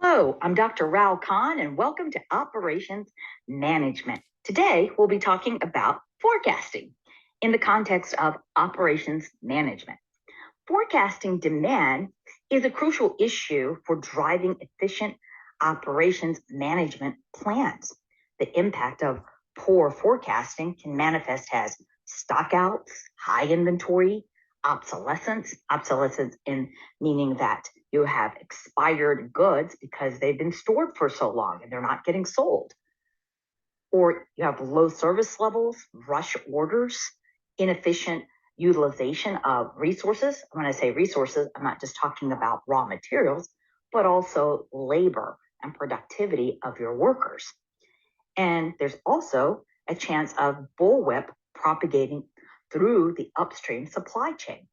Hello, I'm Dr. Rao Khan, and welcome to Operations Management. Today, we'll be talking about forecasting in the context of operations management. Forecasting demand is a crucial issue for driving efficient operations management plans. The impact of poor forecasting can manifest as stockouts, high inventory, obsolescence in meaning that you have expired goods because they've been stored for so long and they're not getting sold. Or you have low service levels, rush orders, inefficient utilization of resources. When I say resources, I'm not just talking about raw materials, but also labor and productivity of your workers. And there's also a chance of bullwhip propagating through the upstream supply chain.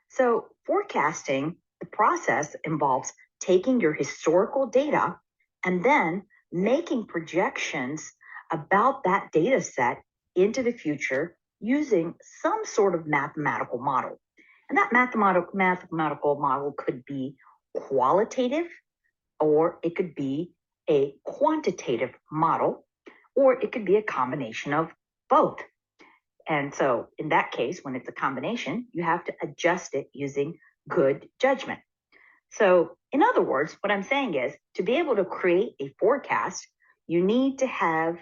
So, forecasting, the process involves taking your historical data and then making projections about that data set into the future using some sort of mathematical model. And that mathematical model could be qualitative, or it could be a quantitative model, or it could be a combination of both. And so, in that case, when it's a combination, you have to adjust it using good judgment. So, in other words, what I'm saying is to be able to create a forecast, you need to have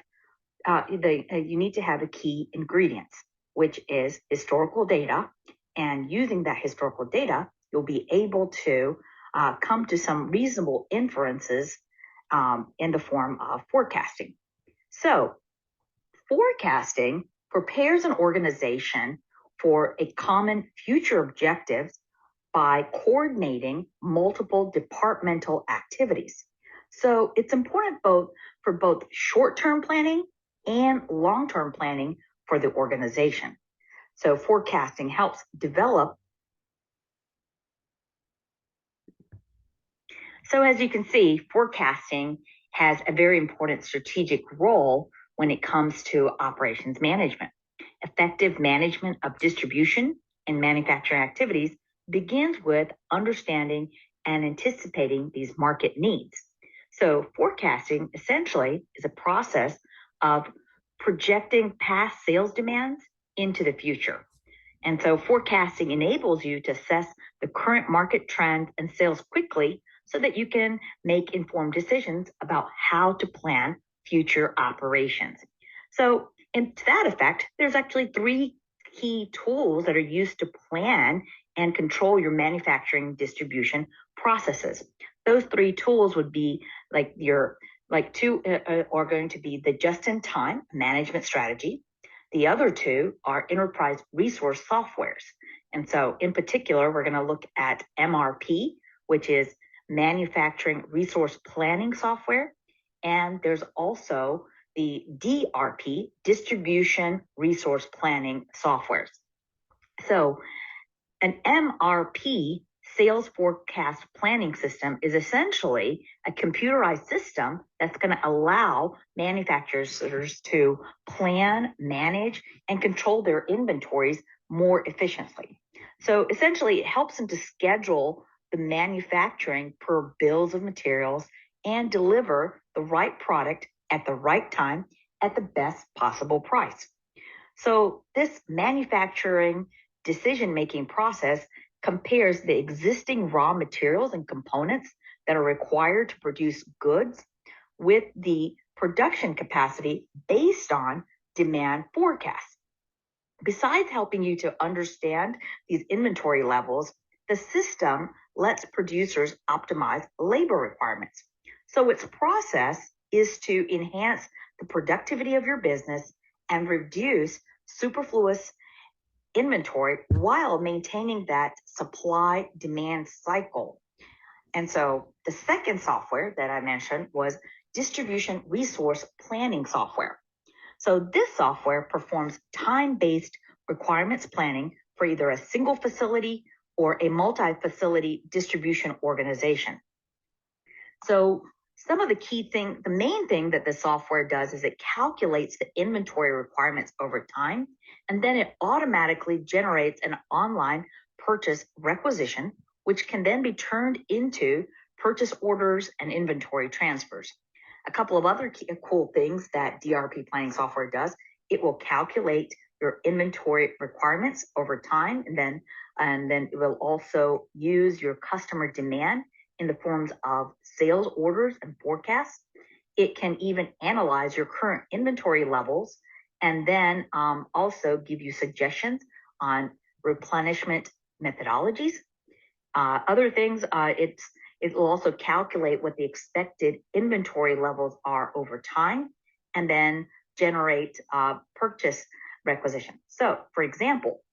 a key ingredients, which is historical data. And using that historical data, you'll be able to come to some reasonable inferences in the form of forecasting. So, forecasting prepares an organization for a common future objectives by coordinating multiple departmental activities. So it's important for both short-term planning and long-term planning for the organization. So forecasting helps develop. So as you can see, forecasting has a very important strategic role when it comes to operations management. Effective management of distribution and manufacturing activities begins with understanding and anticipating these market needs. So, forecasting essentially is a process of projecting past sales demands into the future. And so, forecasting enables you to assess the current market trends and sales quickly so that you can make informed decisions about how to plan future operations. So, and to that effect, there's actually three key tools that are used to plan and control your manufacturing distribution processes. Those three tools would be are going to be the just-in-time management strategy. The other two are enterprise resource softwares. And so in particular, we're going to look at MRP, which is manufacturing resource planning software. And there's also the DRP, distribution resource planning softwares. So an MRP, sales forecast planning system, is essentially a computerized system that's going to allow manufacturers to plan, manage, and control their inventories more efficiently. So essentially, it helps them to schedule the manufacturing per bills of materials and deliver the right product at the right time at the best possible price. So this manufacturing decision-making process compares the existing raw materials and components that are required to produce goods with the production capacity based on demand forecasts. Besides helping you to understand these inventory levels, the system lets producers optimize labor requirements. So its process is to enhance the productivity of your business and reduce superfluous inventory while maintaining that supply demand cycle. And so the second software that I mentioned was distribution resource planning software. So this software performs time-based requirements planning for either a single facility or a multi-facility distribution organization. So the main thing that the software does is it calculates the inventory requirements over time, and then it automatically generates an online purchase requisition, which can then be turned into purchase orders, and inventory transfers. A couple of other cool things that DRP planning software does, it will calculate your inventory requirements over time, and then it will also use your customer demand in the forms of sales orders and forecasts. It can even analyze your current inventory levels and then also give you suggestions on replenishment methodologies. Other things, it will also calculate what the expected inventory levels are over time and then generate purchase requisition. So, for example,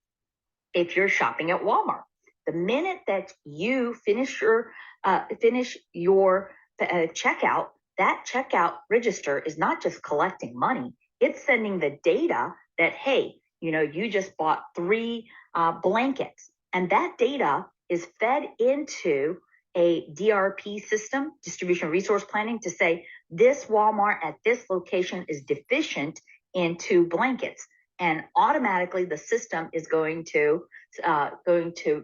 if you're shopping at Walmart, the minute that you finish your checkout, that checkout register is not just collecting money, it's sending the data that, hey, you just bought 3 blankets, and that data is fed into a DRP system, distribution resource planning, to say this Walmart at this location is deficient in 2 blankets, and automatically the system is going to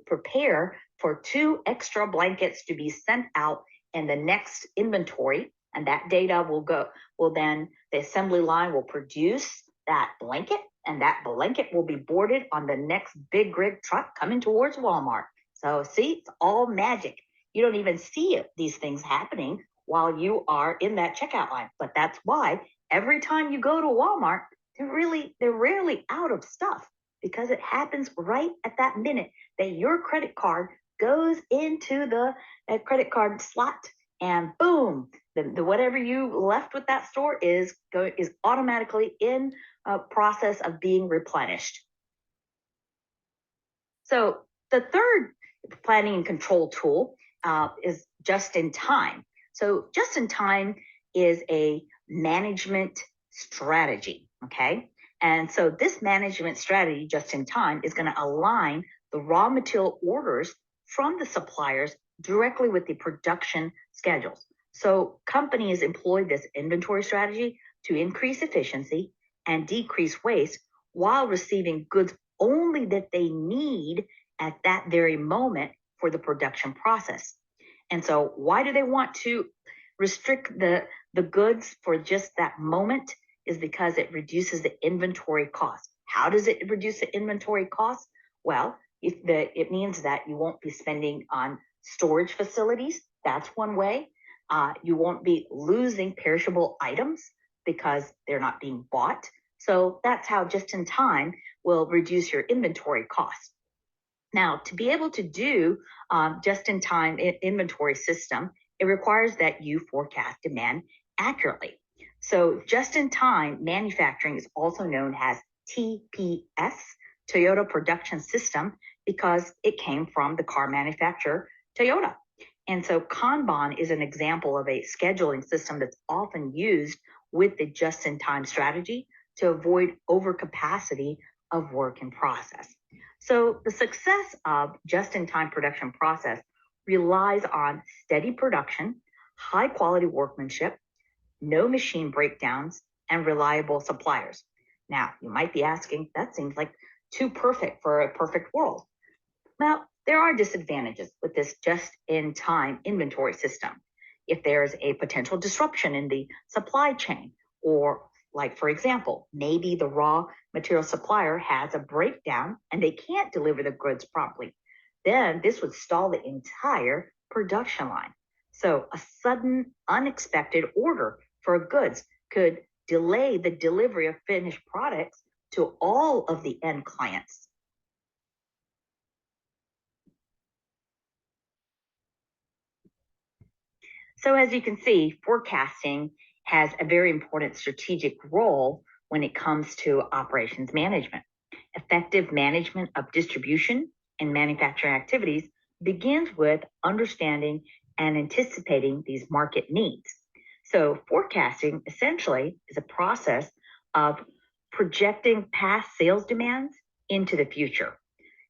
prepare for 2 extra blankets to be sent out in the next inventory, and that data will then the assembly line will produce that blanket, and that blanket will be boarded on the next big rig truck coming towards Walmart. So see, it's all magic. You don't even see these things happening while you are in that checkout line. But that's why every time you go to Walmart, they're rarely out of stuff, because it happens right at that minute that your credit card goes into the credit card slot, and boom, the whatever you left with that store is automatically in a process of being replenished. So the third planning and control tool is just in time. So just in time is a management strategy, okay? And so this management strategy, just in time, is going to align the raw material orders from the suppliers directly with the production schedules. So companies employ this inventory strategy to increase efficiency and decrease waste while receiving goods only that they need at that very moment for the production process. And so why do they want to restrict the goods for just that moment? Is because it reduces the inventory cost. How does it reduce the inventory cost? Well, it means that you won't be spending on storage facilities. That's one way. You won't be losing perishable items because they're not being bought. So that's how just in time will reduce your inventory costs. Now, to be able to do just in time inventory system, it requires that you forecast demand accurately. So just in time manufacturing is also known as TPS, Toyota Production System, because it came from the car manufacturer Toyota. And so Kanban is an example of a scheduling system that's often used with the just-in-time strategy to avoid overcapacity of work in process. So the success of just-in-time production process relies on steady production, high-quality workmanship, no machine breakdowns, and reliable suppliers. Now, you might be asking, that seems like too perfect for a perfect world. Well, there are disadvantages with this just-in-time inventory system. If there's a potential disruption in the supply chain, or like, for example, maybe the raw material supplier has a breakdown and they can't deliver the goods promptly, then this would stall the entire production line. So a sudden, unexpected order for goods could delay the delivery of finished products to all of the end clients. So as you can see, forecasting has a very important strategic role when it comes to operations management. Effective management of distribution and manufacturing activities begins with understanding and anticipating these market needs. So forecasting essentially is a process of projecting past sales demands into the future.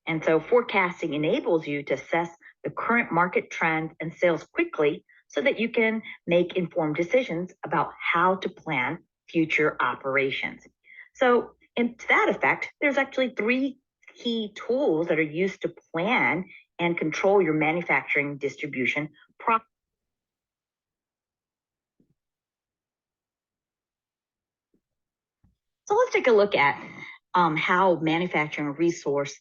And so forecasting enables you to assess the current market trends and sales quickly so that you can make informed decisions about how to plan future operations. So to that effect, there's actually 3 key tools that are used to plan and control your manufacturing distribution process. So let's take a look at how manufacturing resource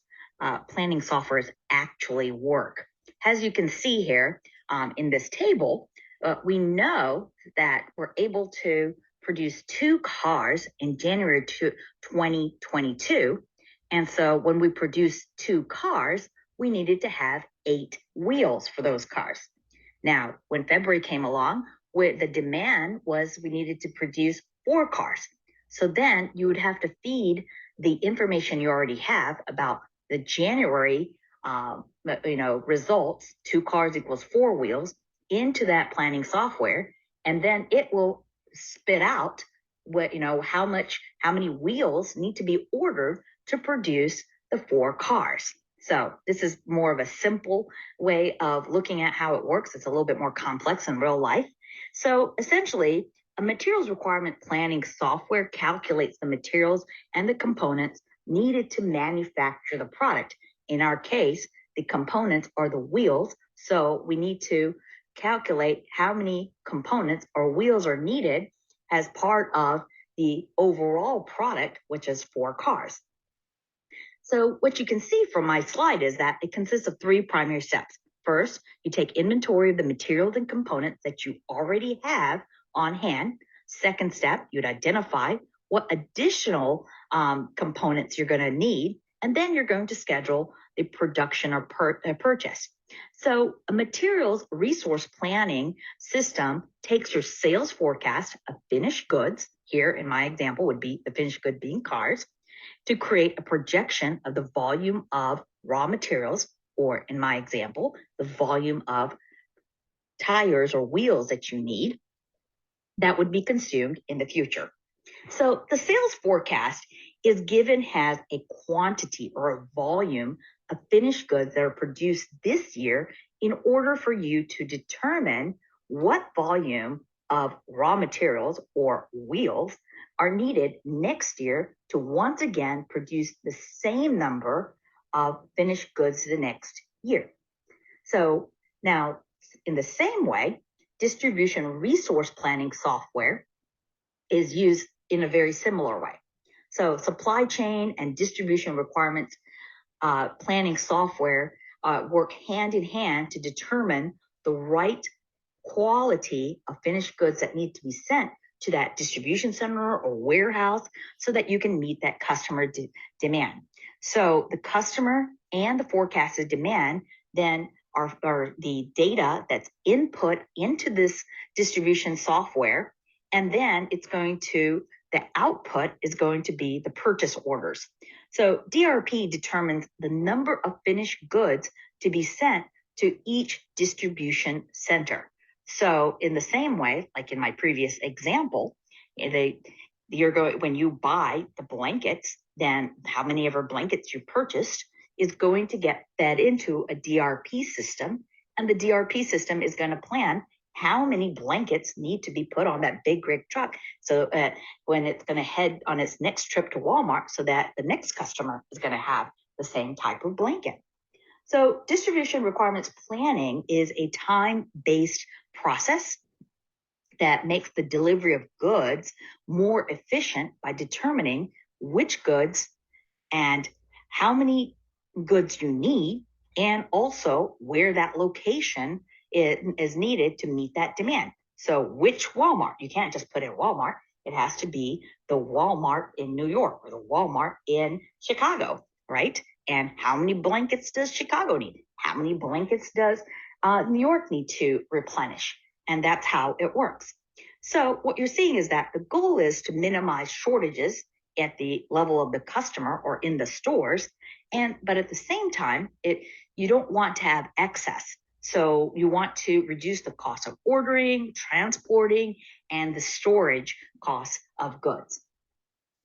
planning softwares actually work. As you can see here in this table, we know that we're able to produce 2 cars in January 2022. And so when we produced 2 cars, we needed to have 8 wheels for those cars. Now, when February came along, where the demand was we needed to produce 4 cars. So then you would have to feed the information you already have about the January, results. 2 cars equals 4 wheels into that planning software, and then it will spit out how many wheels need to be ordered to produce the 4 cars. So this is more of a simple way of looking at how it works. It's a little bit more complex in real life. So essentially, a materials requirement planning software calculates the materials and the components needed to manufacture the product. In our case, the components are the wheels. So we need to calculate how many components or wheels are needed as part of the overall product, which is 4 cars. So what you can see from my slide is that it consists of 3 primary steps. First, you take inventory of the materials and components that you already have on hand. Second step, you'd identify what additional components you're going to need, and then you're going to schedule the production or purchase. So a materials resource planning system takes your sales forecast of finished goods, here in my example would be the finished good being cars, to create a projection of the volume of raw materials, or in my example, the volume of tires or wheels that you need that would be consumed in the future. So the sales forecast is given as a quantity or a volume of finished goods that are produced this year in order for you to determine what volume of raw materials or wheels are needed next year to once again produce the same number of finished goods the next year. So now, in the same way, distribution resource planning software is used in a very similar way. So supply chain and distribution requirements planning software work hand in hand to determine the right quality of finished goods that need to be sent to that distribution center or warehouse so that you can meet that customer demand. So the customer and the forecasted demand then are the data that's input into this distribution software, and then the output is going to be the purchase orders. So DRP determines the number of finished goods to be sent to each distribution center. So in the same way, like in my previous example, when you buy the blankets, then how many ever blankets you purchased is going to get fed into a DRP system, and the DRP system is going to plan how many blankets need to be put on that big rig truck so when it's going to head on its next trip to Walmart, so that the next customer is going to have the same type of blanket. So distribution requirements planning is a time-based process that makes the delivery of goods more efficient by determining which goods and how many goods you need, and also where that location is needed to meet that demand. So which Walmart? You can't just put in Walmart. It has to be the Walmart in New York or the Walmart in Chicago, right? And how many blankets does Chicago need? How many blankets does New York need to replenish? And that's how it works. So what you're seeing is that the goal is to minimize shortages at the level of the customer or in the stores, but at the same time, you don't want to have excess. So you want to reduce the cost of ordering, transporting, and the storage costs of goods.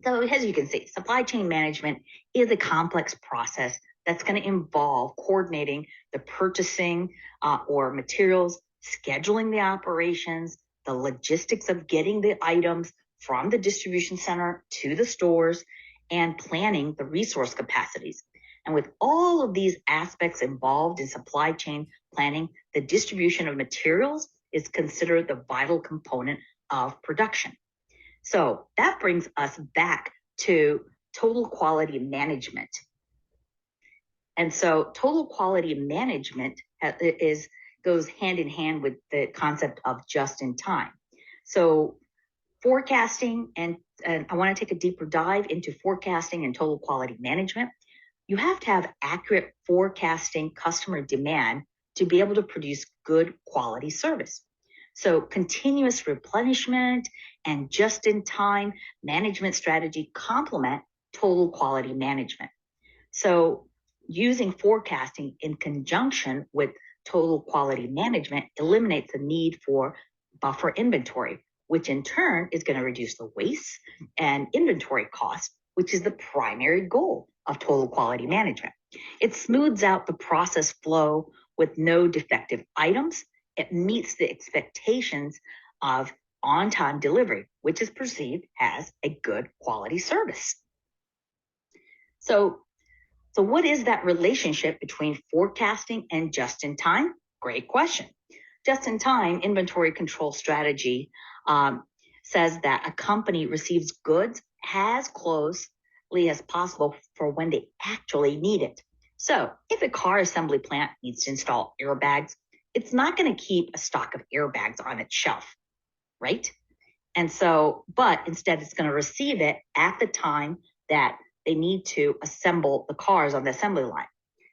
So as you can see, supply chain management is a complex process that's going to involve coordinating the purchasing or materials, scheduling the operations, the logistics of getting the items from the distribution center to the stores, and planning the resource capacities. And with all of these aspects involved in supply chain planning, the distribution of materials is considered the vital component of production. So that brings us back to total quality management. And so total quality management goes hand in hand with the concept of just in time. So forecasting, and I want to take a deeper dive into forecasting and total quality management. You have to have accurate forecasting customer demand to be able to produce good quality service. So continuous replenishment and just-in-time management strategy complement total quality management. So using forecasting in conjunction with total quality management eliminates the need for buffer inventory, which in turn is going to reduce the waste and inventory costs, which is the primary goal of total quality management. It smooths out the process flow with no defective items. It meets the expectations of on-time delivery, which is perceived as a good quality service. So what is that relationship between forecasting and just-in-time? Great question. Just-in-time inventory control strategy says that a company receives goods as closely as possible for when they actually need it. So if a car assembly plant needs to install airbags, it's not going to keep a stock of airbags on its shelf, right? And so, but instead it's going to receive it at the time that they need to assemble the cars on the assembly line.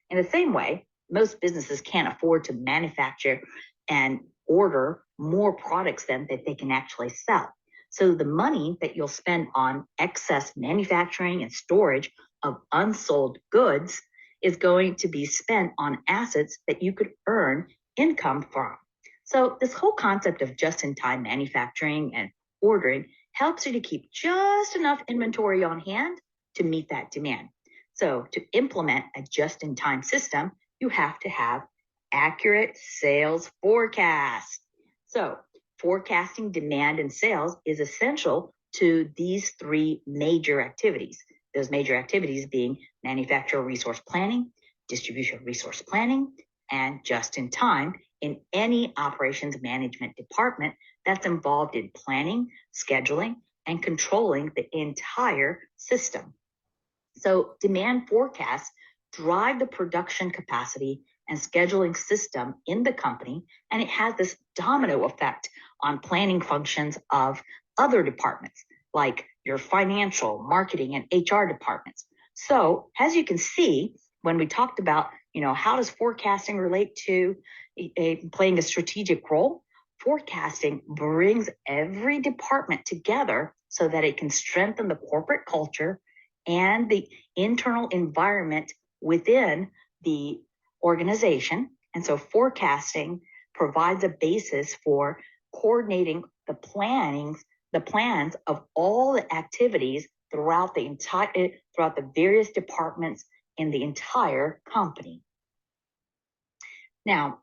In the same way, most businesses can't afford to manufacture and order more products than that they can actually sell. So the money that you'll spend on excess manufacturing and storage of unsold goods is going to be spent on assets that you could earn income from. So this whole concept of just-in-time manufacturing and ordering helps you to keep just enough inventory on hand to meet that demand. So to implement a just-in-time system, you have to have accurate sales forecasts. So forecasting demand and sales is essential to these three major activities. Those major activities being manufacturer resource planning, distribution resource planning, and just-in-time in any operations management department that's involved in planning, scheduling, and controlling the entire system. So demand forecasts drive the production capacity and scheduling system in the company, and it has this domino effect on planning functions of other departments, like your financial, marketing, and HR departments. So as you can see, when we talked about, how does forecasting relate to playing a strategic role, forecasting brings every department together so that it can strengthen the corporate culture and the internal environment within the organization. And so forecasting provides a basis for coordinating the plans of all the activities throughout the various departments in the entire company. Now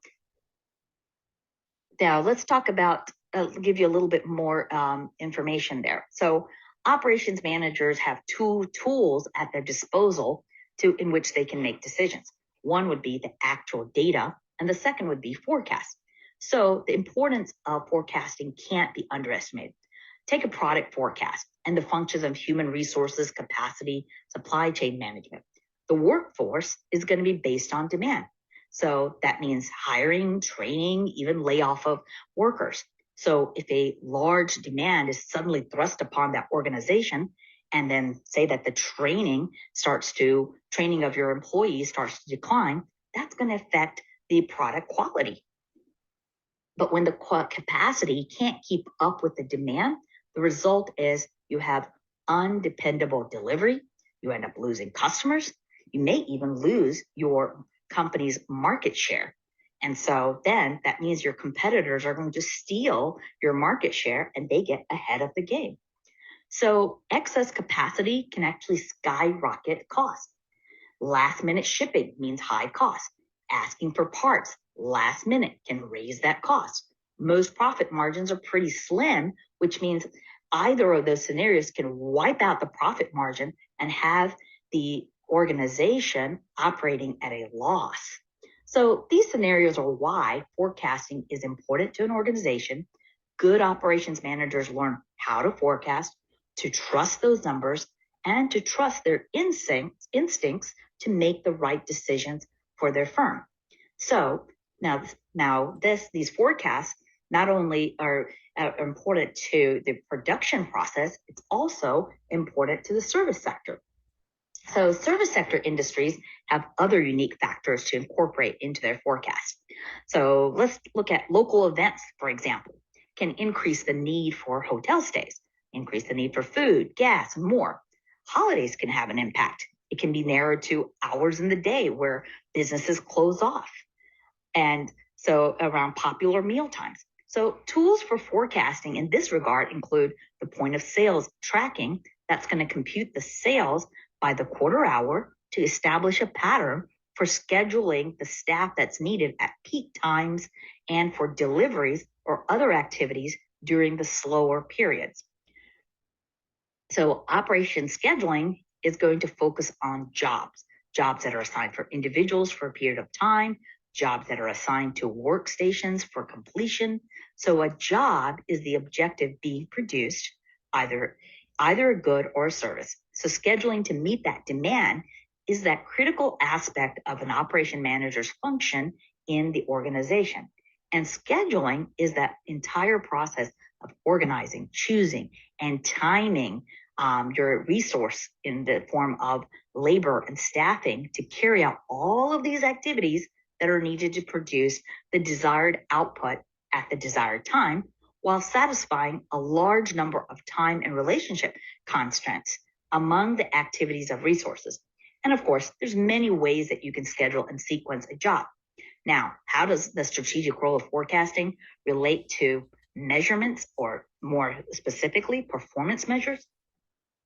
let's talk about, give you a little bit more information there. So operations managers have two tools at their disposal in which they can make decisions. One would be the actual data, and the second would be forecast. So the importance of forecasting can't be underestimated. Take a product forecast and the functions of human resources, capacity, supply chain management. The workforce is going to be based on demand. So that means hiring, training, even layoff of workers. So if a large demand is suddenly thrust upon that organization, and then say that the training of your employees starts to decline, that's going to affect the product quality. But when the capacity can't keep up with the demand, the result is you have undependable delivery, you end up losing customers, you may even lose your company's market share. And so then that means your competitors are going to steal your market share and they get ahead of the game. So excess capacity can actually skyrocket costs. Last minute shipping means high cost. Asking for parts last minute can raise that cost. Most profit margins are pretty slim, which means either of those scenarios can wipe out the profit margin and have the organization operating at a loss. So these scenarios are why forecasting is important to an organization. Good operations managers learn how to forecast, to trust those numbers, and to trust their instincts to make the right decisions for their firm. So these forecasts not only are important to the production process, it's also important to the service sector. So service sector industries have other unique factors to incorporate into their forecast. So let's look at local events, for example, can increase the need for hotel stays, increase the need for food, gas, and more. Holidays can have an impact. It can be narrowed to hours in the day where businesses close off. And so around popular meal times. So tools for forecasting in this regard include the point of sales tracking that's going to compute the sales by the quarter hour to establish a pattern for scheduling the staff that's needed at peak times and for deliveries or other activities during the slower periods. So operation scheduling is going to focus on jobs that are assigned for individuals for a period of time, jobs that are assigned to workstations for completion. So a job is the objective being produced, either a good or a service. So scheduling to meet that demand is that critical aspect of an operation manager's function in the organization. And scheduling is that entire process of organizing, choosing, and timing your resource in the form of labor and staffing to carry out all of these activities that are needed to produce the desired output at the desired time, while satisfying a large number of time and relationship constraints among the activities of resources. And of course, there's many ways that you can schedule and sequence a job. Now, how does the strategic role of forecasting relate to measurements, or more specifically, performance measures?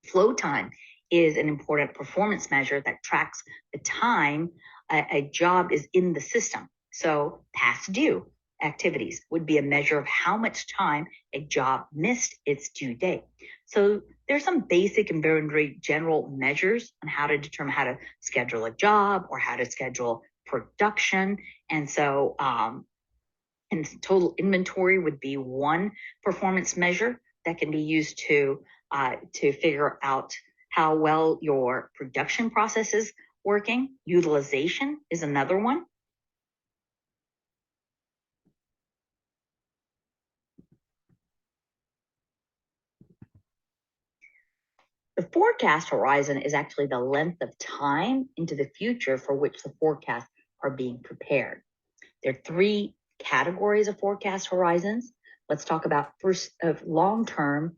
Flow time is an important performance measure that tracks the time a job is in the system. So past due activities would be a measure of how much time a job missed its due date. So there's some basic and very general measures on how to determine how to schedule a job or how to schedule production. And so and total inventory would be one performance measure that can be used to figure out how well your production process is working. Utilization is another one. The forecast horizon is actually the length of time into the future for which the forecasts are being prepared. There are three categories of forecast horizons. Let's talk about first of long-term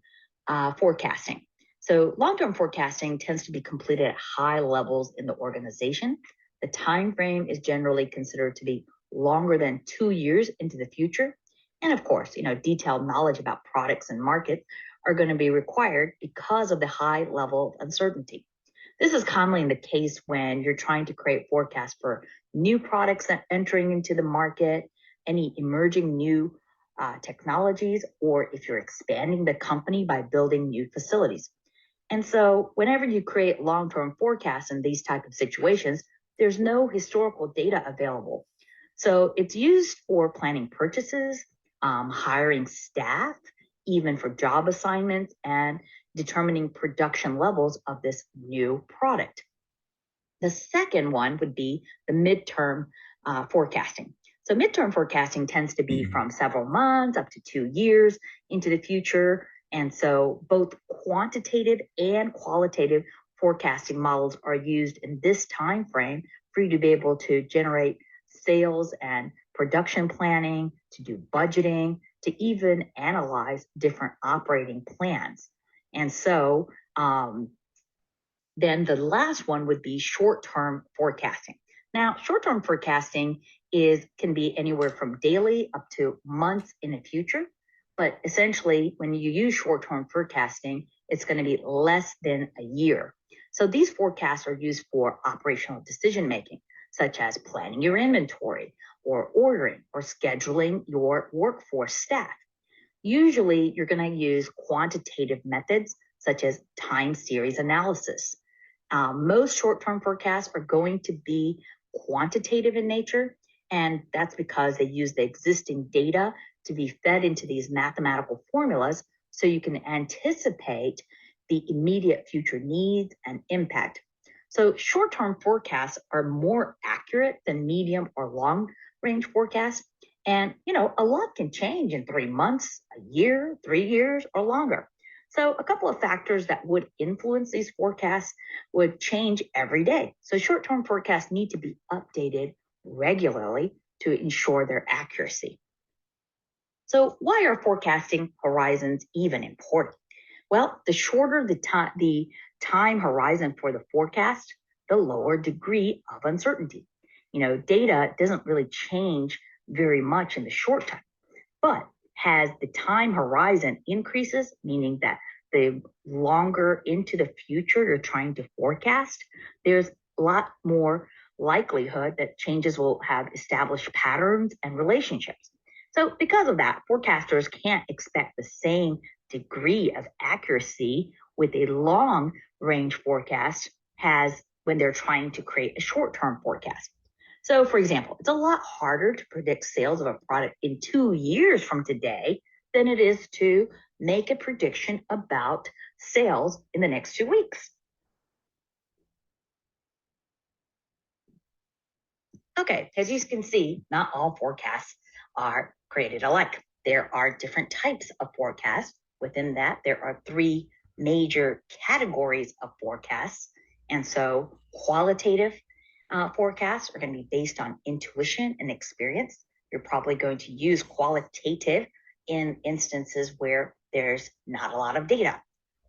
forecasting. So long-term forecasting tends to be completed at high levels in the organization. The time frame is generally considered to be longer than 2 years into the future. And of course, detailed knowledge about products and markets are going to be required because of the high level of uncertainty. This is commonly the case when you're trying to create forecasts for new products that entering into the market, any emerging new technologies, or if you're expanding the company by building new facilities. And so whenever you create long-term forecasts in these type of situations, there's no historical data available. So it's used for planning purchases, hiring staff, even for job assignments, and determining production levels of this new product. The second one would be the midterm forecasting. So midterm forecasting tends to be from several months up to 2 years into the future. And so both quantitative and qualitative forecasting models are used in this time frame for you to be able to generate sales and production planning, to do budgeting, to even analyze different operating plans. And so then the last one would be short-term forecasting. Now, short-term forecasting can be anywhere from daily up to months in the future. But essentially, when you use short-term forecasting, it's going to be less than a year. So these forecasts are used for operational decision-making, such as planning your inventory or ordering or scheduling your workforce staff. Usually, you're going to use quantitative methods such as time series analysis. Most short-term forecasts are going to be quantitative in nature, and that's because they use the existing data to be fed into these mathematical formulas so you can anticipate the immediate future needs and impact. So short-term forecasts are more accurate than medium or long-range forecasts. And, a lot can change in 3 months, a year, 3 years, or longer. So a couple of factors that would influence these forecasts would change every day. So short-term forecasts need to be updated regularly to ensure their accuracy. So why are forecasting horizons even important? Well, the shorter the time horizon for the forecast, the lower degree of uncertainty. Data doesn't really change very much in the short term, but as the time horizon increases, meaning that the longer into the future you're trying to forecast, there's a lot more likelihood that changes will have established patterns and relationships. So, because of that, forecasters can't expect the same degree of accuracy with a long range forecast as when they're trying to create a short term forecast. So, for example, it's a lot harder to predict sales of a product in 2 years from today than it is to make a prediction about sales in the next 2 weeks. Okay, as you can see, not all forecasts are created alike. There are different types of forecasts. Within that, there are three major categories of forecasts. And so, qualitative forecasts are going to be based on intuition and experience. You're probably going to use qualitative in instances where there's not a lot of data.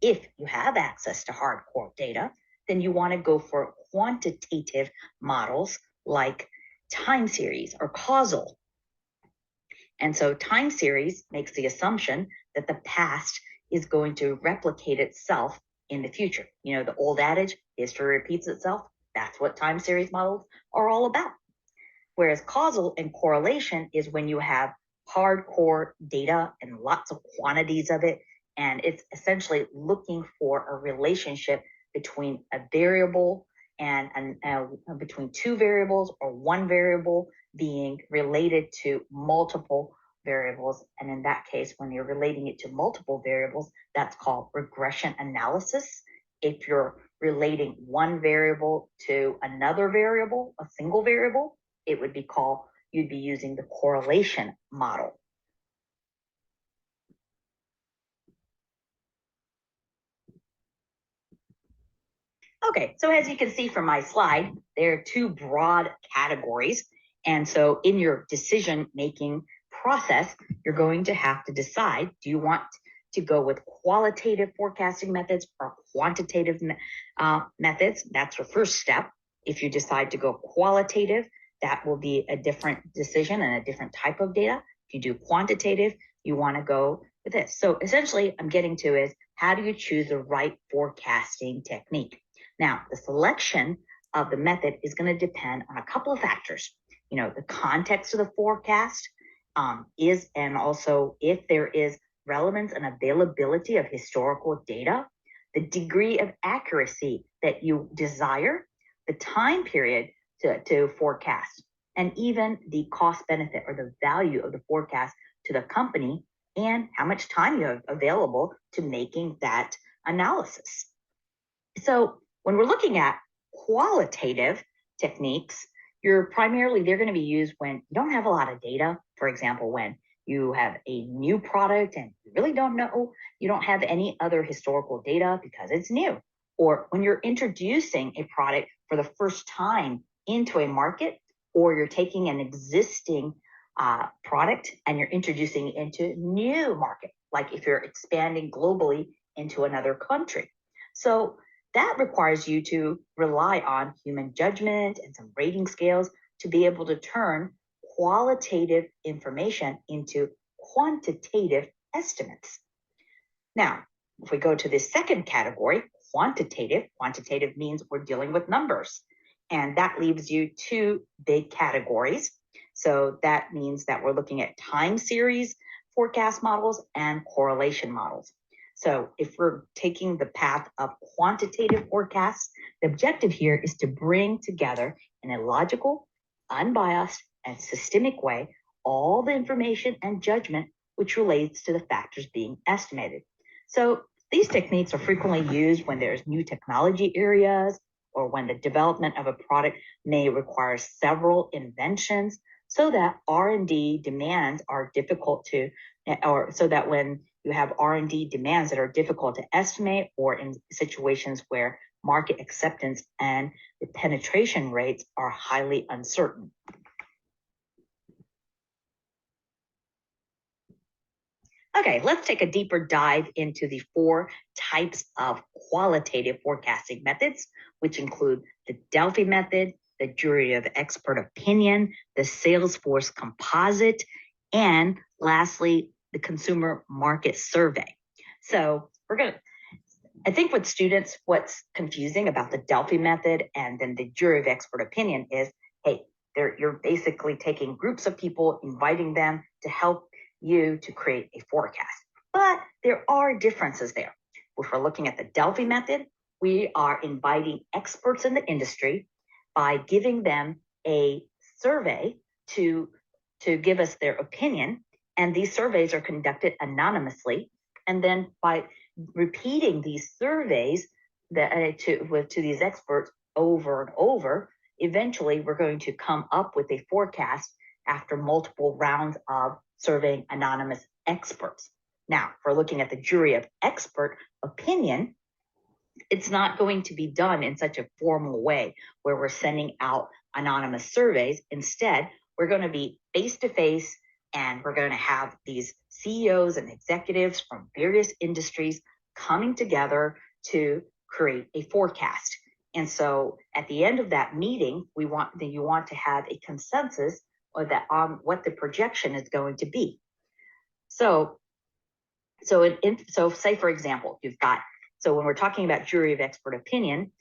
If you have access to hardcore data, then you want to go for quantitative models like time series or causal. And so time series makes the assumption that the past is going to replicate itself in the future. The old adage, history repeats itself. That's what time series models are all about. Whereas causal and correlation is when you have hardcore data and lots of quantities of it. And it's essentially looking for a relationship between a variable and between two variables or one variable being related to multiple variables. And in that case, when you're relating it to multiple variables, that's called regression analysis. If you're relating one variable to another variable, a single variable, it would be called, you'd be using the correlation model. Okay, so as you can see from my slide, there are two broad categories. And so in your decision-making process, you're going to have to decide, do you want to go with qualitative forecasting methods or quantitative methods? That's your first step. If you decide to go qualitative, that will be a different decision and a different type of data. If you do quantitative, you want to go with this. So essentially, I'm getting to is, how do you choose the right forecasting technique? Now, the selection of the method is going to depend on a couple of factors. The context of the forecast and also if there is relevance and availability of historical data, the degree of accuracy that you desire, the time period to forecast, and even the cost benefit or the value of the forecast to the company, and how much time you have available to making that analysis. So when we're looking at qualitative techniques, they're going to be used when you don't have a lot of data. For example, when you have a new product and you really don't know, you don't have any other historical data because it's new. Or when you're introducing a product for the first time into a market, or you're taking an existing product and you're introducing it into a new market, like if you're expanding globally into another country. So that requires you to rely on human judgment and some rating scales to be able to turn qualitative information into quantitative estimates. Now, if we go to the second category, quantitative means we're dealing with numbers. And that leaves you two big categories. So that means that we're looking at time series forecast models and correlation models. So if we're taking the path of quantitative forecasts, the objective here is to bring together in a logical, unbiased, and systemic way all the information and judgment which relates to the factors being estimated. So These techniques are frequently used when there's new technology areas or when the development of a product may require several inventions, so that R&D demands are difficult to, or so that when you have R&D demands that are difficult to estimate, or in situations where market acceptance and the penetration rates are highly uncertain. Okay, let's take a deeper dive into the 4 types of qualitative forecasting methods, which include the Delphi method, the jury of expert opinion, the Salesforce composite, and lastly, the consumer market survey. So I think with students, what's confusing about the Delphi method and then the jury of expert opinion is, hey, you're basically taking groups of people, inviting them to help you to create a forecast. But there are differences there. If we're looking at the Delphi method, we are inviting experts in the industry by giving them a survey to give us their opinion. And these surveys are conducted anonymously. And then by repeating these surveys to these experts over and over, eventually we're going to come up with a forecast after multiple rounds of surveying anonymous experts. Now, if we're looking at the jury of expert opinion, it's not going to be done in such a formal way where we're sending out anonymous surveys. Instead, we're going to be face-to-face, and we're going to have these CEOs and executives from various industries coming together to create a forecast. And so at the end of that meeting, you want to have a consensus on what the projection is going to be. So say, for example, so when we're talking about jury of expert opinion,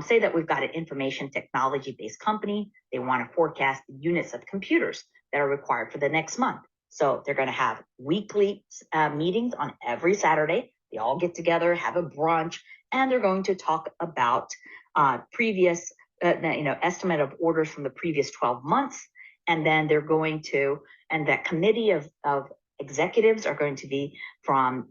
say that we've got an information technology-based company. They want to forecast the units of computers that are required for the next month. So they're going to have weekly meetings on every Saturday. They all get together, have a brunch, and they're going to talk about previous, estimate of orders from the previous 12 months. And then they're going to, and that committee of executives are going to be from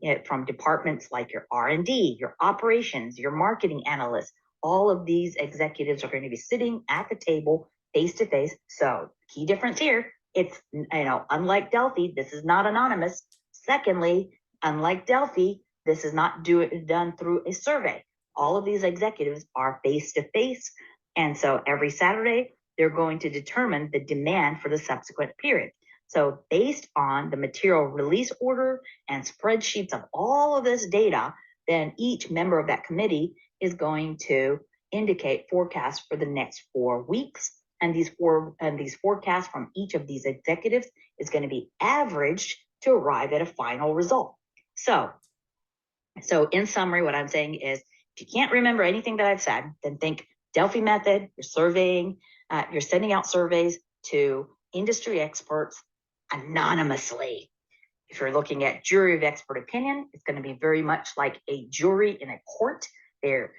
departments like your R&D, your operations, your marketing analysts. All of these executives are going to be sitting at the table face to face. So key difference here, it's, unlike Delphi, this is not anonymous. Secondly, unlike Delphi, this is not done through a survey. All of these executives are face to face. And so every Saturday, they're going to determine the demand for the subsequent period. So based on the material release order and spreadsheets of all of this data, then each member of that committee is going to indicate forecasts for the next 4 weeks. And these forecasts from each of these executives is going to be averaged to arrive at a final result. So in summary, what I'm saying is, if you can't remember anything that I've said, then think Delphi method. You're surveying, you're sending out surveys to industry experts anonymously. If you're looking at jury of expert opinion, it's going to be very much like a jury in a court. They're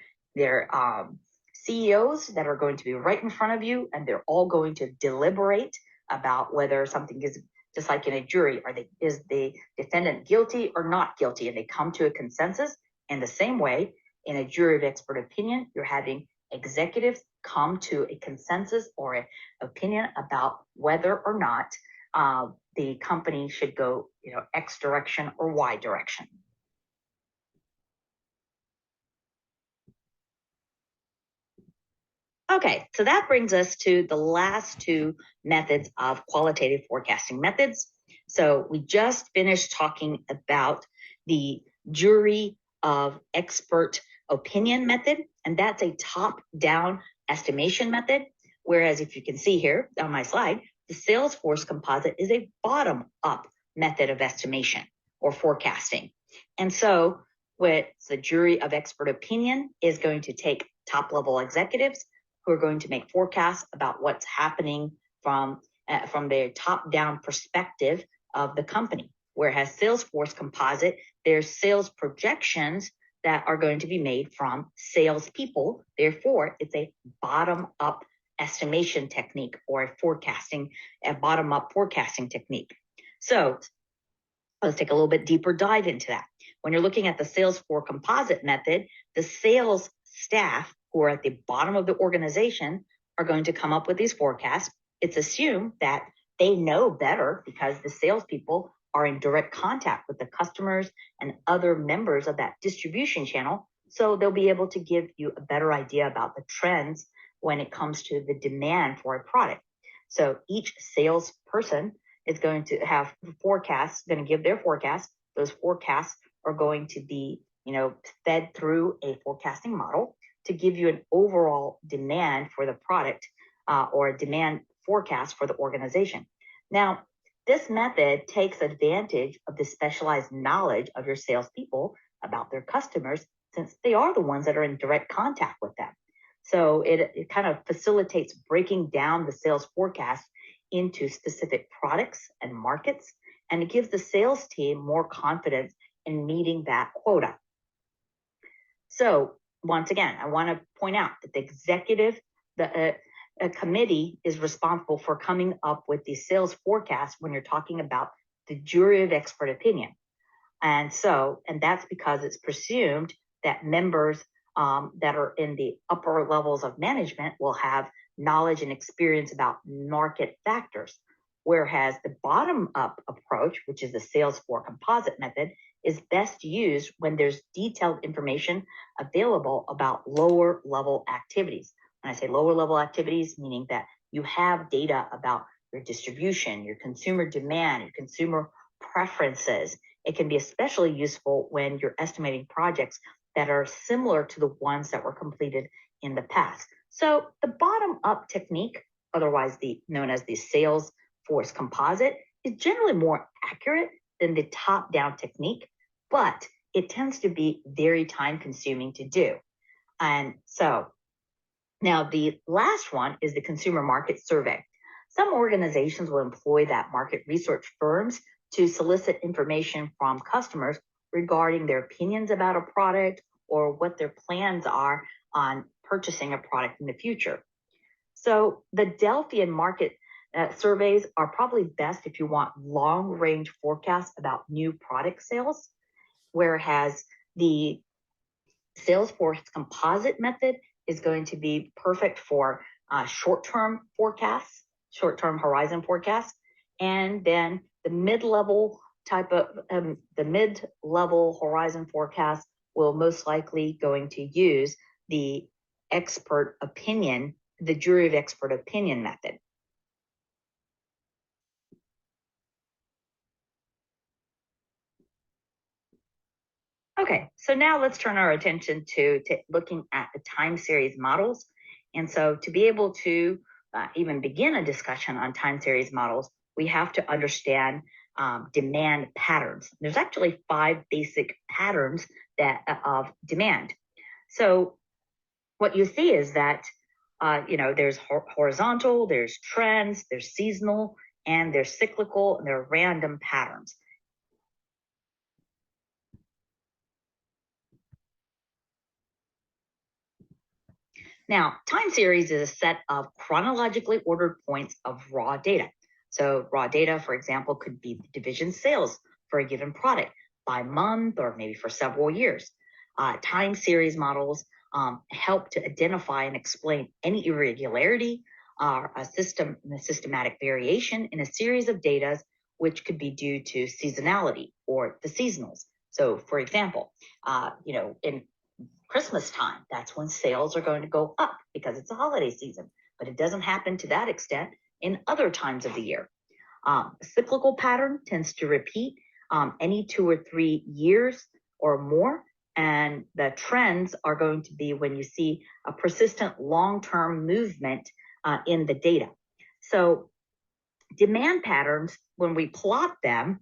CEOs that are going to be right in front of you, and they're all going to deliberate about whether something is, just like in a jury, is the defendant guilty or not guilty, and they come to a consensus. In the same way, in a jury of expert opinion, you're having executives come to a consensus or an opinion about whether or not the company should go, X direction or Y direction. Okay, so that brings us to the last 2 methods of qualitative forecasting methods. So we just finished talking about the jury of expert opinion method, and that's a top-down estimation method. Whereas if you can see here on my slide, the Salesforce composite is a bottom-up method of estimation or forecasting. And so what the jury of expert opinion is going to take top-level executives who are going to make forecasts about what's happening from their top-down perspective of the company. Whereas Salesforce composite, there's sales projections that are going to be made from salespeople. Therefore, it's a bottom-up estimation technique or a bottom-up forecasting technique. So let's take a little bit deeper dive into that. When you're looking at the sales for composite method, the sales staff who are at the bottom of the organization are going to come up with these forecasts. It's assumed that they know better because the salespeople are in direct contact with the customers and other members of that distribution channel. So they'll be able to give you a better idea about the trends when it comes to the demand for a product. So each salesperson is going to have forecasts, going to give their forecast. Those forecasts are going to be, fed through a forecasting model to give you an overall demand for the product or a demand forecast for the organization. Now, this method takes advantage of the specialized knowledge of your salespeople about their customers, since they are the ones that are in direct contact with them. So it kind of facilitates breaking down the sales forecast into specific products and markets, and it gives the sales team more confidence in meeting that quota. So once again, I want to point out that the executive, a committee is responsible for coming up with the sales forecast when you're talking about the jury of expert opinion. And that's because it's presumed that members that are in the upper levels of management will have knowledge and experience about market factors. Whereas the bottom up approach, which is the sales for composite method, is best used when there's detailed information available about lower level activities. When I say lower level activities, meaning that you have data about your distribution, your consumer demand, your consumer preferences. It can be especially useful when you're estimating projects that are similar to the ones that were completed in the past. So the bottom up technique, otherwise known as the sales force composite, is generally more accurate than the top down technique, but it tends to be very time consuming to do. And so now the last one is the consumer market survey. Some organizations will employ that market research firms to solicit information from customers regarding their opinions about a product or what their plans are on purchasing a product in the future. So the Delphian market surveys are probably best if you want long range forecasts about new product sales, whereas the Salesforce composite method is going to be perfect for short-term forecasts, short-term horizon forecasts, and then the mid-level horizon forecast will most likely going to use the expert opinion, the jury of expert opinion method. Okay, so now let's turn our attention to looking at the time series models. And so to be able to even begin a discussion on time series models, we have to understand demand patterns. There's actually 5 basic patterns of demand. So what you see is that there's horizontal, there's trends, there's seasonal, and there's cyclical, and there are random patterns. Now, time series is a set of chronologically ordered points of raw data. So raw data, for example, could be the division sales for a given product by month or maybe for several years. Time series models help to identify and explain any irregularity or a systematic variation in a series of data, which could be due to seasonality or the seasonals. So, for example, in Christmas time, that's when sales are going to go up because it's a holiday season, but it doesn't happen to that extent in other times of the year. A cyclical pattern tends to repeat any 2 or 3 years or more, and the trends are going to be when you see a persistent long-term movement in the data. So demand patterns, when we plot them,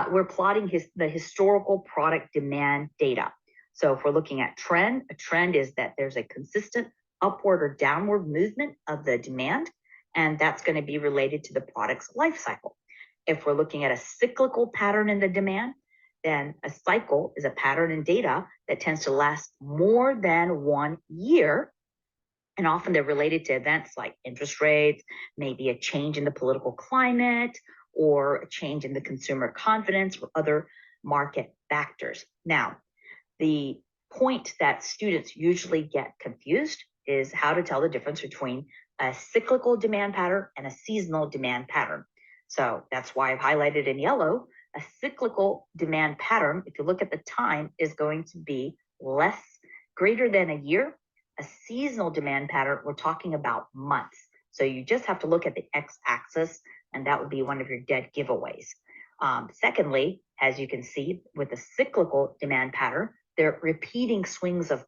we're plotting the historical product demand data. So if we're looking at trend, a trend is that there's a consistent upward or downward movement of the demand, and that's going to be related to the product's life cycle. If we're looking at a cyclical pattern in the demand, then a cycle is a pattern in data that tends to last more than 1 year. And often they're related to events like interest rates, maybe a change in the political climate, or a change in the consumer confidence or other market factors. Now, the point that students usually get confused is how to tell the difference between a cyclical demand pattern and a seasonal demand pattern. So that's why I've highlighted in yellow. A cyclical demand pattern, if you look at the time, is going to be less, greater than a year. A seasonal demand pattern, we're talking about months. So you just have to look at the x-axis, and that would be one of your dead giveaways. Secondly, as you can see with the cyclical demand pattern, they're repeating swings of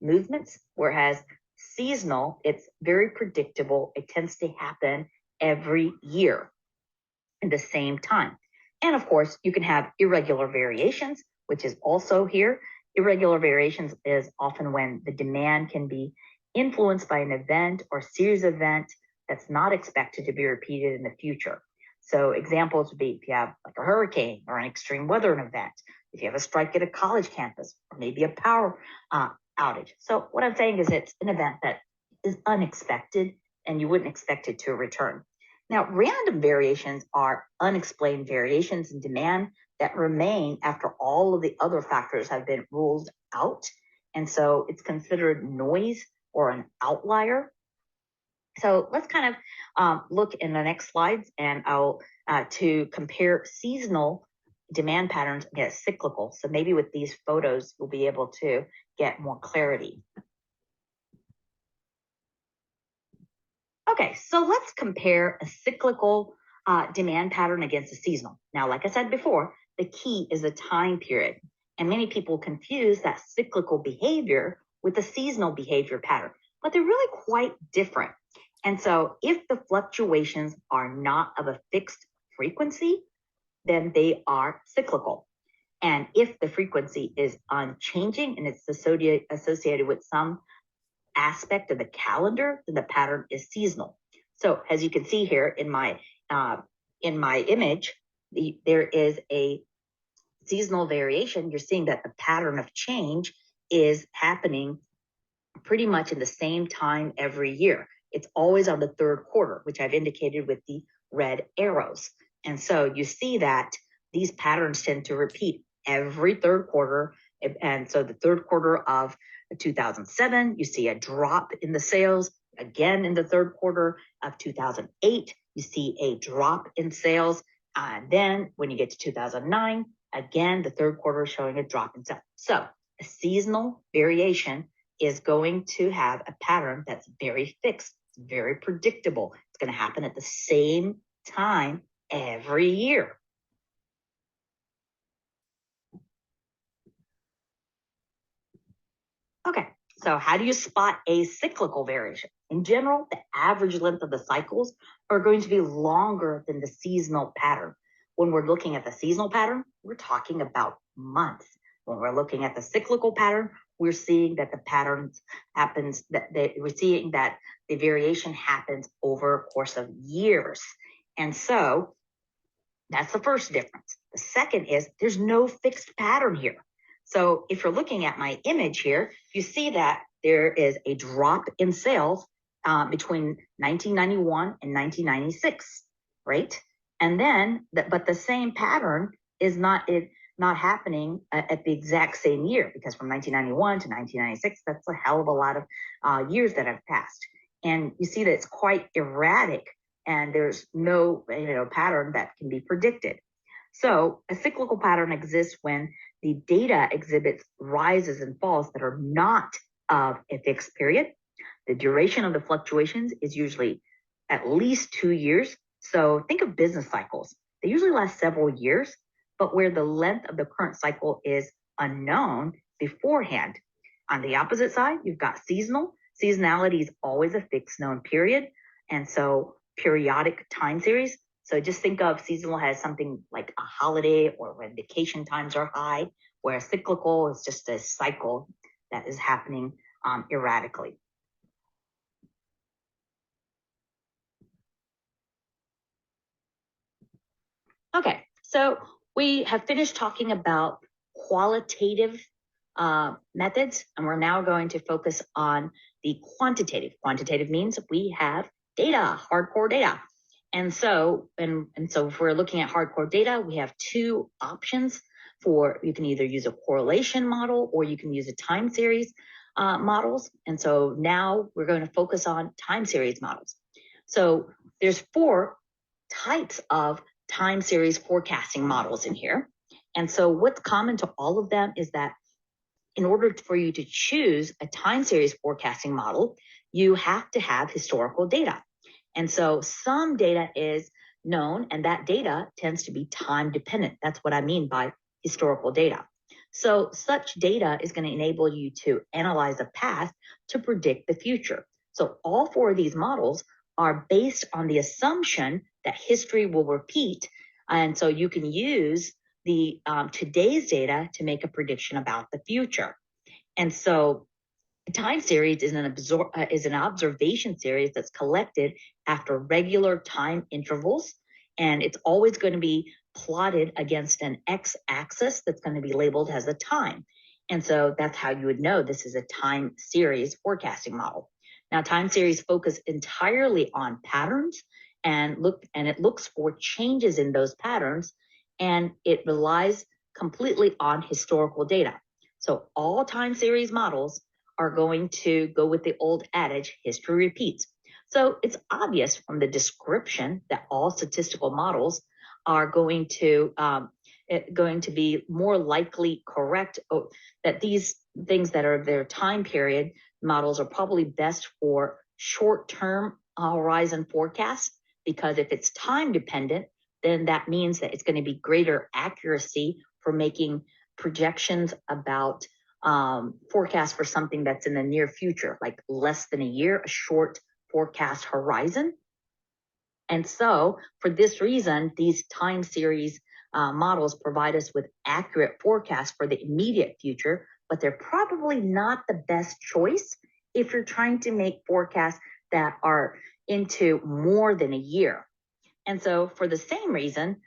movements, whereas seasonal, it's very predictable. It tends to happen every year at the same time. And of course, you can have irregular variations, which is also here. Irregular variations is often when the demand can be influenced by an event or series of events that's not expected to be repeated in the future. So examples would be if you have like a hurricane or an extreme weather event, if you have a strike at a college campus, or maybe a power outage. So what I'm saying is it's an event that is unexpected and you wouldn't expect it to return. Now, random variations are unexplained variations in demand that remain after all of the other factors have been ruled out. And so it's considered noise or an outlier. So let's kind of look in the next slides, and I'll to compare seasonal demand patterns against cyclical. So maybe with these photos, we'll be able to get more clarity. Okay, so let's compare a cyclical demand pattern against a seasonal. Now, like I said before, the key is the time period. And many people confuse that cyclical behavior with the seasonal behavior pattern, but they're really quite different. And so if the fluctuations are not of a fixed frequency, then they are cyclical. And if the frequency is unchanging and it's associated with some aspect of the calendar, then the pattern is seasonal. So as you can see here in my image, there is a seasonal variation. You're seeing that the pattern of change is happening pretty much in the same time every year. It's always on the third quarter, which I've indicated with the red arrows. And so you see that these patterns tend to repeat every third quarter. And so the third quarter of 2007, you see a drop in the sales. Again, in the third quarter of 2008, you see a drop in sales. And then when you get to 2009, again, the third quarter is showing a drop in sales. So a seasonal variation is going to have a pattern that's very fixed, very predictable. It's going to happen at the same time every year. Okay, so how do you spot a cyclical variation? In general, the average length of the cycles are going to be longer than the seasonal pattern. When we're looking at the seasonal pattern, we're talking about months. When we're looking at the cyclical pattern, we're seeing that the patterns happens, we're seeing that the variation happens over a course of years. And so that's the first difference. The second is there's no fixed pattern here. So if you're looking at my image here, you see that there is a drop in sales between 1991 and 1996, right? And then, but the same pattern is not happening at the exact same year, because from 1991 to 1996, that's a hell of a lot of years that have passed. And you see that it's quite erratic, and there's no pattern that can be predicted. So a cyclical pattern exists when the data exhibits rises and falls that are not of a fixed period. The duration of the fluctuations is usually at least 2 years. So think of business cycles. They usually last several years, but where the length of the current cycle is unknown beforehand. On the opposite side, you've got seasonal. Seasonality is always a fixed known period. And so periodic time series. So just think of seasonal as something like a holiday or when vacation times are high, where cyclical is just a cycle that is happening erratically. Okay, so we have finished talking about qualitative methods, and we're now going to focus on the quantitative. Quantitative means we have data, hardcore data. And so if we're looking at hardcore data, we have two options. you can either use a correlation model or you can use a time series models. And so now we're going to focus on time series models. So there's 4 types of time series forecasting models in here. And so what's common to all of them is that in order for you to choose a time series forecasting model, you have to have historical data. And so some data is known, and that data tends to be time dependent. That's what I mean by historical data. So such data is going to enable you to analyze a past to predict the future. So all 4 of these models are based on the assumption that history will repeat. And so you can use the today's data to make a prediction about the future. And so time series is an observation series that's collected after regular time intervals, and it's always going to be plotted against an x-axis that's going to be labeled as a time. And so that's how you would know this is a time series forecasting model. Now, time series focus entirely on patterns and it looks for changes in those patterns, and it relies completely on historical data. So all time series models are going to go with the old adage, history repeats. So it's obvious from the description that all statistical models are going to be more likely correct, that these things that are their time period models are probably best for short-term horizon forecasts, because if it's time dependent, then that means that it's going to be greater accuracy for making projections about forecast for something that's in the near future, like less than a year, a short forecast horizon. And so for this reason, these time series models provide us with accurate forecasts for the immediate future, but they're probably not the best choice if you're trying to make forecasts that are into more than a year. And so for the same reason,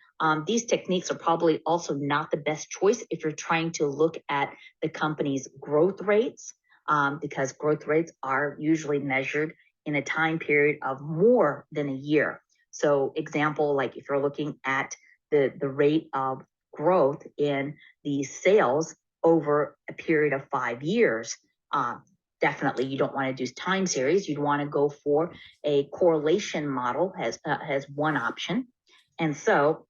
these techniques are probably also not the best choice if you're trying to look at the company's growth rates, because growth rates are usually measured in a time period of more than a year. So example, like if you're looking at the rate of growth in the sales over a period of 5 years, definitely you don't want to do time series. You'd want to go for a correlation model as one option. And so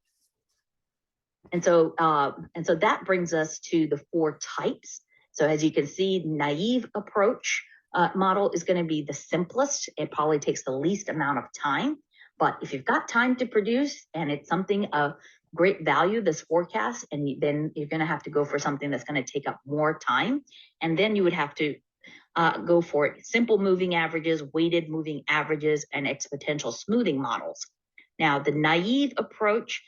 that brings us to the 4 types. So as you can see, naive approach model is going to be the simplest. It probably takes the least amount of time. But if you've got time to produce and it's something of great value, this forecast, and then you're going to have to go for something that's going to take up more time. And then you would have to go for simple moving averages, weighted moving averages, and exponential smoothing models. Now, the naive approach,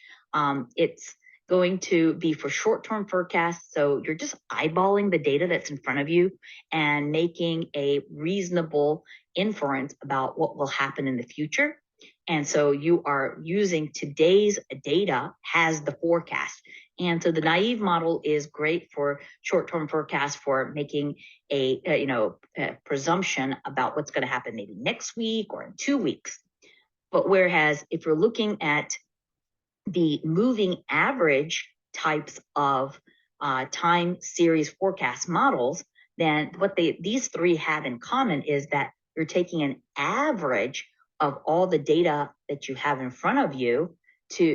it's going to be for short-term forecasts. So you're just eyeballing the data that's in front of you and making a reasonable inference about what will happen in the future. And so you are using today's data as the forecast. And so the naive model is great for short-term forecasts for making a presumption about what's going to happen maybe next week or in 2 weeks. But whereas if you're looking at the moving average types of time series forecast models, then what these 3 have in common is that you're taking an average of all the data that you have in front of you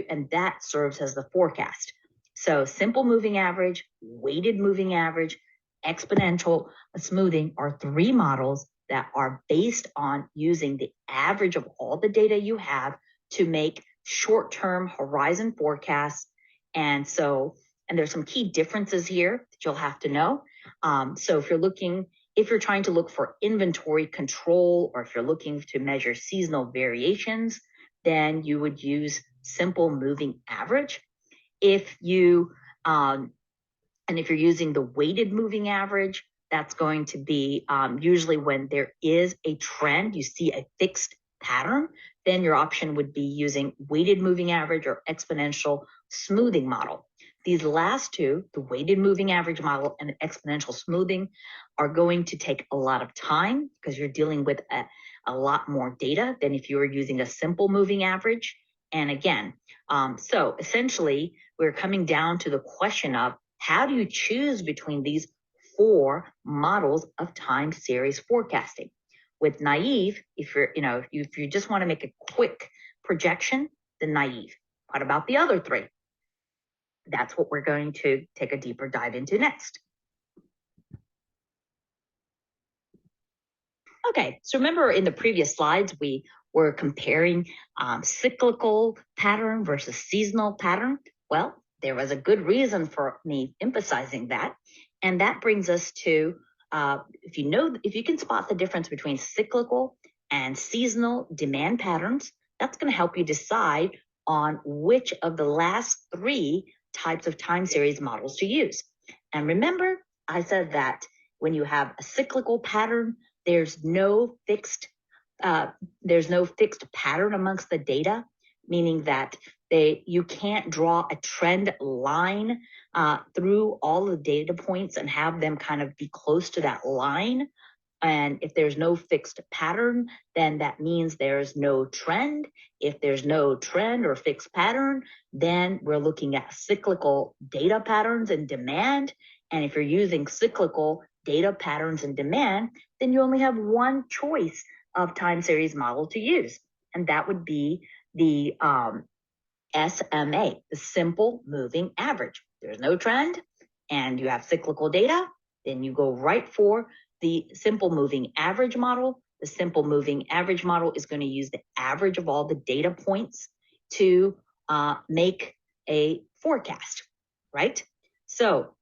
and that serves as the forecast. So simple moving average, weighted moving average, exponential smoothing are 3 models that are based on using the average of all the data you have to make short-term horizon forecasts. And there's some key differences here that you'll have to know. So if you're trying to look for inventory control, or if you're looking to measure seasonal variations, then you would use simple moving average. If you're using the weighted moving average, that's going to be usually when there is a trend, you see a fixed pattern, then your option would be using weighted moving average or exponential smoothing model. These last 2, the weighted moving average model and the exponential smoothing, are going to take a lot of time because you're dealing with a lot more data than if you were using a simple moving average. And again, so essentially, we're coming down to the question of how do you choose between these 4 models of time series forecasting? With naive, if you just want to make a quick projection, then naive. What about the other 3? That's what we're going to take a deeper dive into next. Okay, so remember in the previous slides, we were comparing cyclical pattern versus seasonal pattern. Well, there was a good reason for me emphasizing that. And that brings us to, if you can spot the difference between cyclical and seasonal demand patterns, that's going to help you decide on which of the last 3 types of time series models to use. And remember, I said that when you have a cyclical pattern, there's no fixed pattern amongst the data, meaning that you can't draw a trend line through all the data points and have them kind of be close to that line. And if there's no fixed pattern, then that means there's no trend. If there's no trend or fixed pattern, then we're looking at cyclical data patterns and demand. And if you're using cyclical data patterns and demand, then you only have one choice of time series model to use. And that would be the SMA, the simple moving average. There's no trend and you have cyclical data, then you go right for the simple moving average model. The simple moving average model is going to use the average of all the data points to make a forecast, right? So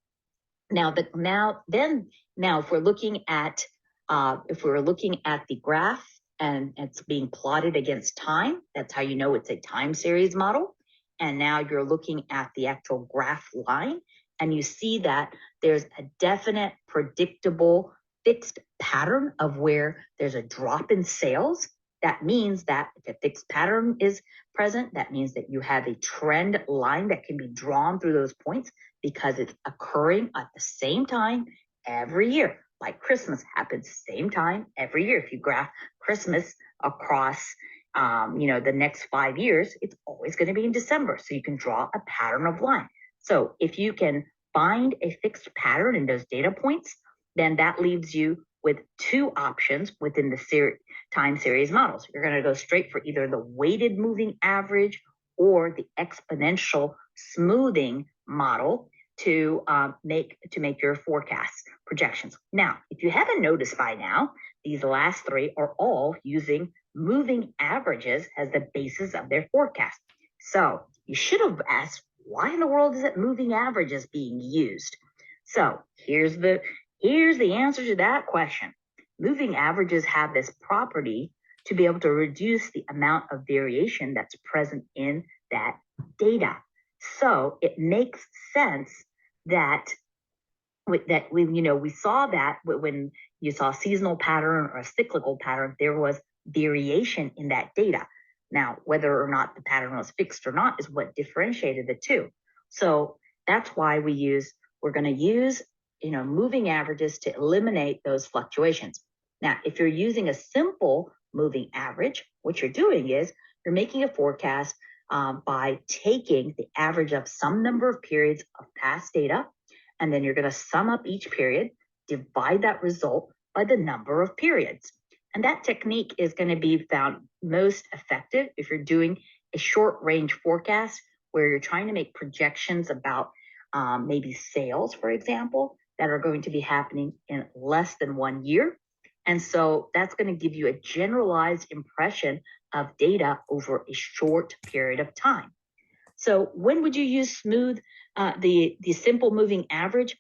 now if we're looking at the graph and it's being plotted against time, that's how you know it's a time series model. And now you're looking at the actual graph line, and you see that there's a definite, predictable, fixed pattern of where there's a drop in sales. That means that if a fixed pattern is present, that means that you have a trend line that can be drawn through those points because it's occurring at the same time every year. Like Christmas happens same time every year. If you graph Christmas across the next 5 years, it's always going to be in December. So you can draw a pattern of line. So if you can find a fixed pattern in those data points, then that leaves you with 2 options within the time series models. You're going to go straight for either the weighted moving average or the exponential smoothing model to make your forecast projections. Now, if you haven't noticed by now, these last 3 are all using moving averages as the basis of their forecast. So you should have asked, why in the world is it moving averages being used? So here's the answer to that question. Moving averages have this property to be able to reduce the amount of variation that's present in that data. So it makes sense that we saw that when you saw a seasonal pattern or a cyclical pattern, there was variation in that data. Now, whether or not the pattern was fixed or not is what differentiated the 2. So that's why we're going to use moving averages to eliminate those fluctuations. Now, if you're using a simple moving average, what you're doing is you're making a forecast by taking the average of some number of periods of past data, and then you're going to sum up each period, divide that result by the number of periods. And that technique is going to be found most effective if you're doing a short range forecast where you're trying to make projections about maybe sales, for example, that are going to be happening in less than 1 year. And so that's going to give you a generalized impression of data over a short period of time. So when would you use smooth, the simple moving average?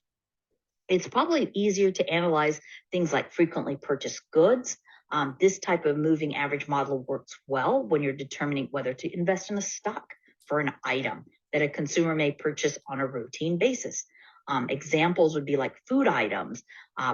It's probably easier to analyze things like frequently purchased goods. This type of moving average model works well when you're determining whether to invest in a stock for an item that a consumer may purchase on a routine basis. Examples would be like food items,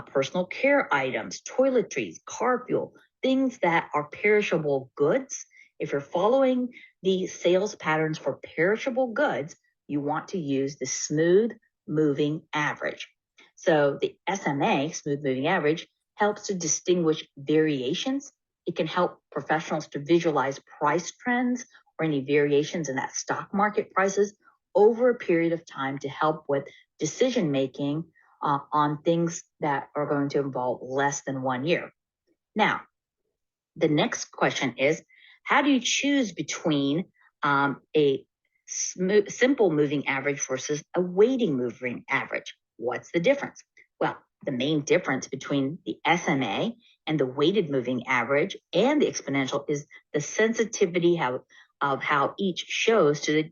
personal care items, toiletries, car fuel, things that are perishable goods. If you're following the sales patterns for perishable goods, you want to use the smooth moving average. So the SMA, smooth moving average, helps to distinguish variations. It can help professionals to visualize price trends or any variations in that stock market prices, over a period of time to help with decision making on things that are going to involve less than 1 year. Now, the next question is, how do you choose between a simple moving average versus a weighted moving average? What's the difference? Well, the main difference between the SMA and the weighted moving average and the exponential is the sensitivity of how each shows to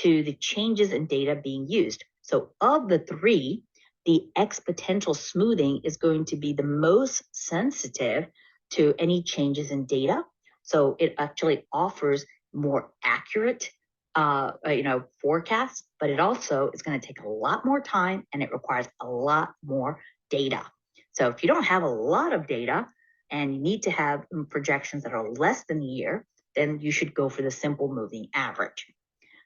the changes in data being used. So of the three, the exponential smoothing is going to be the most sensitive to any changes in data. So it actually offers more accurate forecasts, but it also is going to take a lot more time and it requires a lot more data. So if you don't have a lot of data and you need to have projections that are less than a year, then you should go for the simple moving average.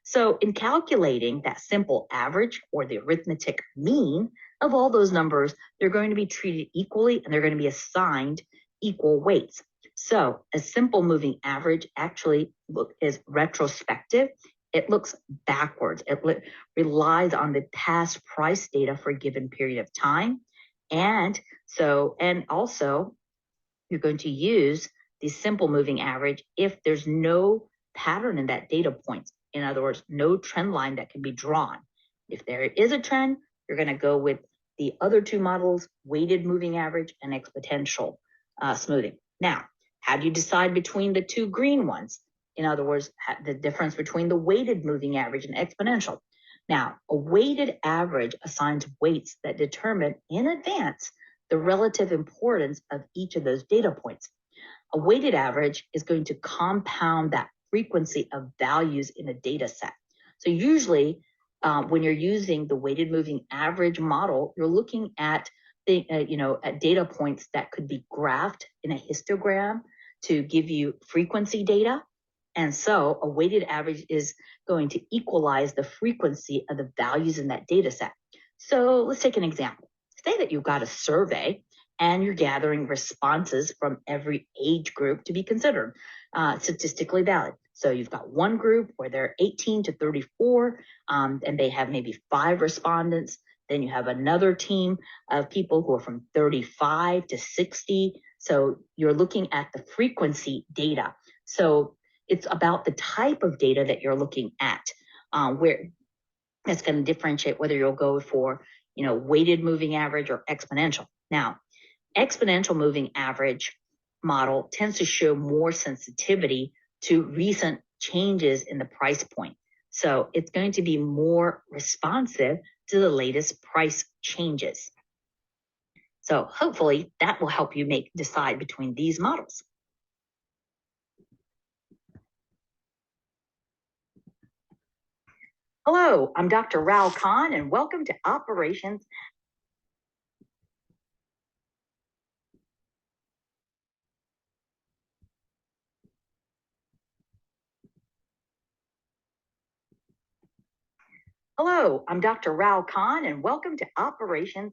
So in calculating that simple average or the arithmetic mean of all those numbers, they're going to be treated equally and they're going to be assigned equal weights. So a simple moving average actually is retrospective. It looks backwards. It relies on the past price data for a given period of time. And also you're going to use the simple moving average if there's no pattern in that data points. In other words, no trend line that can be drawn. If there is a trend, you're going to go with the other two models, weighted moving average and exponential smoothing. Now, how do you decide between the two green ones? In other words, the difference between the weighted moving average and exponential. Now, a weighted average assigns weights that determine in advance the relative importance of each of those data points. A weighted average is going to compound that frequency of values in a data set. So usually when you're using the weighted moving average model, you're looking at at data points that could be graphed in a histogram to give you frequency data. And so a weighted average is going to equalize the frequency of the values in that data set. So let's take an example. Say that you've got a survey and you're gathering responses from every age group to be considered statistically valid. So you've got one group where they're 18 to 34, and they have maybe 5 respondents. Then you have another team of people who are from 35 to 60. So you're looking at the frequency data. So it's about the type of data that you're looking at, where it's going to differentiate whether you'll go for, weighted moving average or exponential. Now, exponential moving average model tends to show more sensitivity to recent changes in the price point. So it's going to be more responsive to the latest price changes. So hopefully that will help you decide between these models. Hello, I'm Dr. Rao Khan, and welcome to Operations. Hello, I'm Dr. Rao Khan, and welcome to Operations